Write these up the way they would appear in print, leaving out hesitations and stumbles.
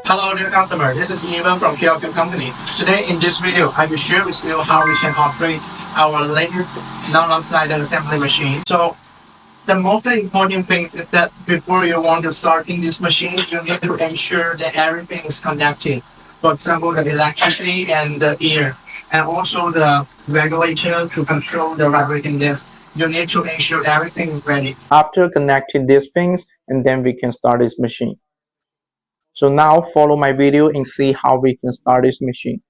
Hello dear customer, this is Ivan from QLQ company. Today in this video, I will share with you how we can operate our latest non-slider assembly machine. So the most important thing is that before you want to start in this machine, you need to ensure that everything is connected. For example, the electricity and the air, and also the regulator to control the vibrating disc. You need to ensure everything is ready. After connecting these things, and then we can start this machine. So now follow my video and see how we can start this machine.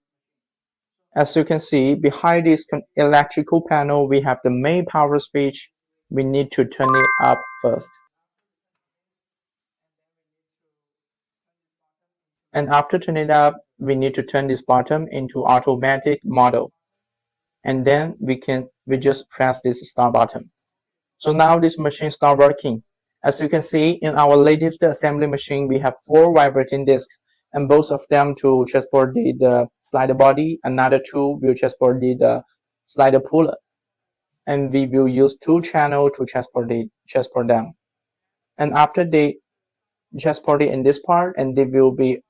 As you can see, behind this electrical panel, we have the main power switch. We need to turn it up first. And after turning it up, we need to turn this button into automatic model. And then we just press this start button. So now this machine start working. As you can see, in our latest assembly machine, we have 4 vibrating discs, and both of them to transport the slider body, another 2 will transport the slider puller. And we will use 2 channels to transport them. And after they transport it in this part, and they will be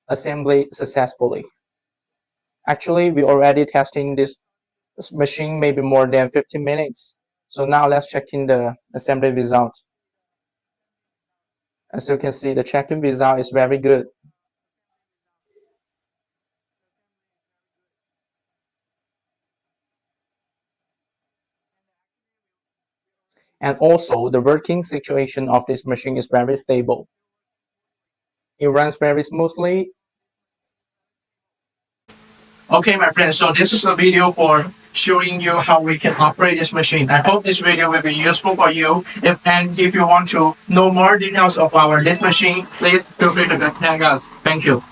assembled successfully. Actually, we already testing this machine maybe more than 15 minutes. So now let's check in the assembly result. As you can see, the checking result is very good. And also, the working situation of this machine is very stable. It runs very smoothly. Okay, my friends, so this is a video for showing you how we can operate this machine. I hope this video will be useful for you. If you want to know more details of this machine, please feel free to contact us. Thank you.